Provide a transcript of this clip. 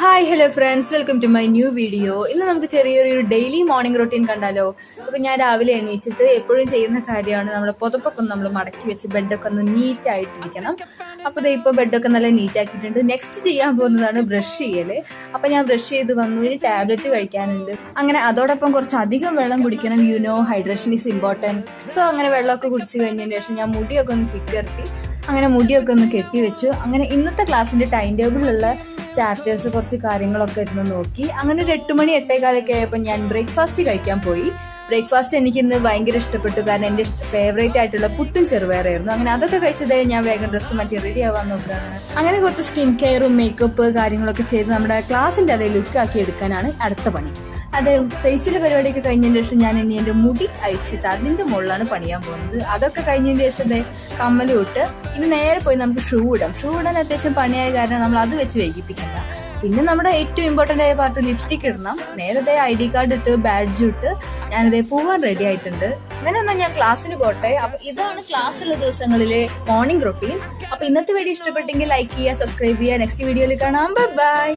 Hi hello friends, welcome to my new video. ഇന്ന് നമുക്ക് ചെറിയൊരു ഡെയിലി മോർണിംഗ് റൊട്ടീൻ കണ്ടാലോ. അപ്പോൾ ഞാൻ രാവിലെ എണീച്ചിട്ട് എപ്പോഴും ചെയ്യുന്ന കാര്യമാണ് നമ്മുടെ പുതപ്പൊക്കെ ഒന്ന് നമ്മൾ മടക്കി വെച്ച് ബെഡൊക്കെ ഒന്ന് നീറ്റായിട്ടിരിക്കണം. അപ്പോൾ ദേ ഇപ്പോൾ ബെഡൊക്കെ നല്ല നീറ്റാക്കിയിട്ടുണ്ട്. നെക്സ്റ്റ് ചെയ്യാൻ പോകുന്നതാണ് ബ്രഷ് ചെയ്യൽ. അപ്പോൾ ഞാൻ ബ്രഷ് ചെയ്ത് വന്നു. ഇനി ടാബ്ലറ്റ് കഴിക്കാനുണ്ട്. അങ്ങനെ അതോടൊപ്പം കുറച്ച് അധികം വെള്ളം കുടിക്കണം. Hydration is important. സോ അങ്ങനെ വെള്ളമൊക്കെ കുടിച്ച് കഴിഞ്ഞതിന് ശേഷം ഞാൻ മുടിയൊക്കെ ഒന്ന് ചിക്കർത്തി അങ്ങനെ മുടിയൊക്കെ ഒന്ന് കെട്ടി വെച്ചു. അങ്ങനെ ഇന്നത്തെ ക്ലാസ്സിൻ്റെ ടൈം ടേബിളിലുള്ള ചാപ്റ്റേഴ്സ് കുറച്ച് കാര്യങ്ങളൊക്കെ ഇരുന്ന് നോക്കി. അങ്ങനെ ഒരു 8 മണി 8:15 ആയപ്പോൾ ഞാൻ ബ്രേക്ക്ഫാസ്റ്റ് കഴിക്കാൻ പോയി. ബ്രേക്ക്ഫാസ്റ്റ് എനിക്ക് ഇന്ന് ഭയങ്കര ഇഷ്ടപ്പെട്ടു. കാരണം എൻ്റെ ഫേവറേറ്റ് ആയിട്ടുള്ള പുട്ടും ചെറുപയറായിരുന്നു. അങ്ങനെ അതൊക്കെ കഴിച്ചതേ ഞാൻ വേഗം ഡ്രസ്സ് മാറ്റി റെഡി ആവാൻ നോക്കുകയാണ്. അങ്ങനെ കുറച്ച് സ്കിൻ കെയറും മേക്കപ്പ് കാര്യങ്ങളൊക്കെ ചെയ്ത് നമ്മുടെ ക്ലാസ്സിൻ്റെ അതേ ലുക്കാക്കി എടുക്കാനാണ് അടുത്ത പണി. അതെ, ഫേസിലെ പരിപാടിയൊക്കെ കഴിഞ്ഞതിന് ശേഷം ഞാൻ ഇനി എൻ്റെ മുടി അയച്ചിട്ട് അതിൻ്റെ മുകളിലാണ് പണിയാൻ പോകുന്നത്. അതൊക്കെ കഴിഞ്ഞതിന് ശേഷം കമ്മലും ഇട്ട് ഇനി നേരെ പോയി നമുക്ക് ഷൂ ഇടാം. ഷൂ ഇടാൻ അത്യാവശ്യം പണിയായ കാരണം നമ്മൾ അത് വെച്ച് വൈകിപ്പിക്കണ്ട. പിന്നെ നമ്മുടെ ഏറ്റവും ഇമ്പോർട്ടൻ്റ് ആയ പാർട്ട് ലിപ്സ്റ്റിക് ഇടണം. നേരത്തെ ID കാർഡ് ഇട്ട് ബാഡ്ജ് ഇട്ട് ഞാനിതേ പോവാൻ റെഡി ആയിട്ടുണ്ട്. അങ്ങനെ എന്നാൽ ഞാൻ ക്ലാസ്സിന് പോട്ടെ. അപ്പൊ ഇതാണ് ക്ലാസ്സുള്ള ദിവസങ്ങളിലെ മോർണിംഗ് റൊട്ടീൻ. അപ്പൊ ഇന്നത്തെ വീഡിയോ ഇഷ്ടപ്പെട്ടെങ്കിൽ ലൈക്ക് ചെയ്യുക, സബ്സ്ക്രൈബ് ചെയ്യുക. നെക്സ്റ്റ് വീഡിയോയിൽ കാണാം. ബൈ.